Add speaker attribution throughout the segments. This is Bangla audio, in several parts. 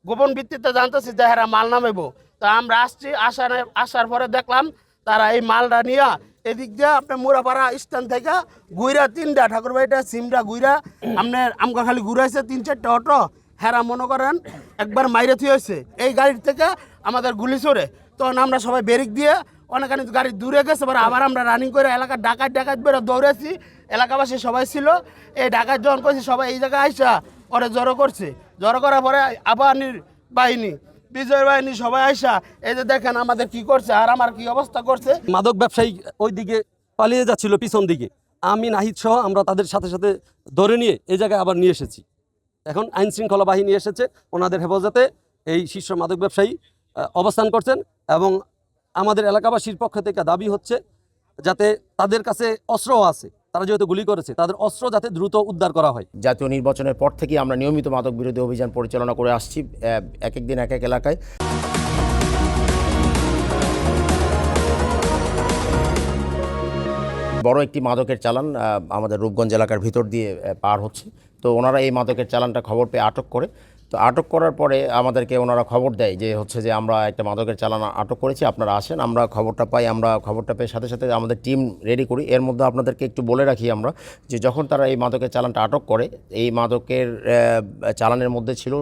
Speaker 1: গোপন ভিত্তিতে জানতেছি যে হ্যাঁ মাল নামাইবো। তো আমরা আসছি, আসার পরে দেখলাম তারা এই মালটা নিয়ে এদিক দিয়ে আপনার মুরাপাড়া স্ট্যান্ড থেকে ঘুরা 3টা ঠাকুরবাড়িটা সিমটা ঘুরা আপনার আমকা খালি ঘুরাইছে 3-4টা অটো। হেরা মনে করেন একবার মাইরে থুয়েছে এই গাড়ির থেকে আমাদের গুলি চড়ে। তখন আমরা সবাই ব্রেক দিয়ে অনেকখানি গাড়ি দূরে গেছে, আবার আমরা রানিং করে এলাকার ডাকাত বেরো দৌড়েছি। এলাকাবাসী সবাই ছিল, এই ডাকাত যখন করছি সবাই এই জায়গায় আইসা ওরা জড়ো করছে। জড়ো করার পরে আবানির বাহিনী, বিজয় বাহিনী সবাই আইসা এই যে দেখেন আমাদের কি করছে আর আমার কি অবস্থা করছে।
Speaker 2: মাদক ব্যবসায়ী ওই দিকে পালিয়ে যাচ্ছিল পিছন দিকে, আমি নাহিদ সহ আমরা তাদের সাথে সাথে ধরে নিয়ে এই জায়গায় আবার নিয়ে এসেছি। এখন আইন শৃঙ্খলা বাহিনী এসেছে, ওনাদের হেফাজতে এই শীর্ষ মাদক ব্যবসায়ী অবস্থান করছেন এবং আমাদের এলাকাবাসীর পক্ষ থেকে দাবি হচ্ছে যাতে তাদের কাছে অস্ত্রও আছে, তারা যেহেতু গুলি করেছে তাদের অস্ত্র যাতে দ্রুত উদ্ধার করা হয়।
Speaker 3: জাতীয় নির্বাচনের পর থেকেই আমরা নিয়মিত মাদক বিরোধী অভিযান পরিচালনা করে আসছি এক এক দিন এক এক এলাকায়। বড় একটি মাদকের চালান আমাদের রূপগঞ্জ এলাকার ভিতর দিয়ে পার হচ্ছে। তো ওনারা এই মাদকের চালানটা খবর পেয়ে আটক করে। তো আটক করার পরে আমাদেরকে ওনারা খবর দেয় যে হচ্ছে যে আমরা একটা মাদকের চালান আটক করেছি, আপনারা আসেন। আমরা খবরটা পাই, আমরা খবরটা পেয়ে সাথে সাথে আমাদের টিম রেডি করি। এর মধ্যে আপনাদেরকে একটু বলে রাখি আমরা যে যখন তারা এই মাদকের চালানটা আটক করে, এই মাদকের চালানের মধ্যে ছিল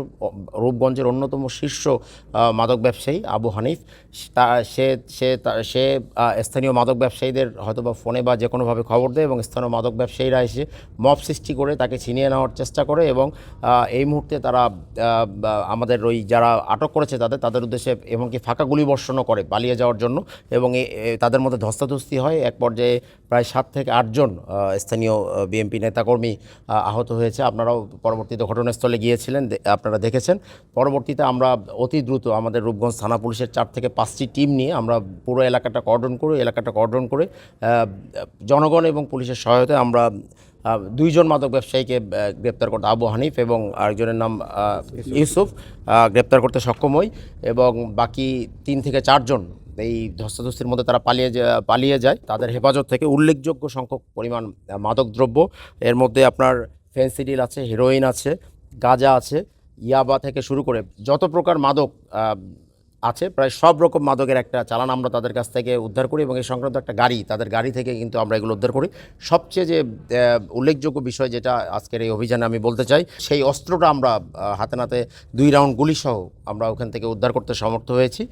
Speaker 3: রূপগঞ্জের অন্যতম শীর্ষ মাদক ব্যবসায়ী আবু হানিফ। সে স্থানীয় মাদক ব্যবসায়ীদের হয়তোবা ফোনে বা যে কোনোভাবে খবর দেয় এবং স্থানীয় মাদক ব্যবসায়ীরা এসে মব সৃষ্টি করে তাকে ছিনিয়ে নেওয়ার চেষ্টা করে এবং এই মুহূর্তে তারা আমাদের ওই যারা আটক করেছে তাদের উদ্দেশ্যে এমনকি ফাঁকা গুলিবর্ষণও করে পালিয়ে যাওয়ার জন্য এবং তাদের মধ্যে ধস্তাধস্তি হয়। এক পর্যায়ে প্রায় 7 থেকে 8 জন স্থানীয় বিএনপি নেতাকর্মী আহত হয়েছে। আপনারাও পরবর্তীতে ঘটনাস্থলে গিয়েছিলেন, আপনারা দেখেছেন। পরবর্তীতে আমরা অতি দ্রুত আমাদের রূপগঞ্জ থানা পুলিশের 4 থেকে 5টি টিম নিয়ে আমরা পুরো এলাকাটা কর্ডন করে জনগণ এবং পুলিশের সহায়তায় আমরা 2 জন মাদক ব্যবসায়ীকে গ্রেপ্তার করতে, আবু হানিফ এবং আরেকজনের নাম ইউসুফ, গ্রেপ্তার করতে সক্ষম হই এবং বাকি 3 থেকে 4 জন এই ধস্তাধস্তির মধ্যে তারা পালিয়ে যায়। তাদের হেফাজত থেকে উল্লেখযোগ্য সংখ্যক পরিমাণ মাদকদ্রব্য, এর মধ্যে আপনার ফেন্সিডিল আছে, হেরোইন আছে, গাঁজা আছে, ইয়াবা থেকে শুরু করে যত প্রকার মাদক আছে প্রায় সব রকম মাদকের একটা চালান আমরা তাদের কাছ থেকে উদ্ধার করি এবং এই সংক্রান্ত একটা গাড়ি, তাদের গাড়ি থেকে কিন্তু আমরা এগুলো উদ্ধার করি। সবচেয়ে যে উল্লেখযোগ্য বিষয় যেটা আজকের এই অভিযানে আমি বলতে চাই, সেই অস্ত্রটা আমরা হাতে নাতে 2 রাউন্ড গুলি সহ আমরা ওখান থেকে উদ্ধার করতে সমর্থ হয়েছি।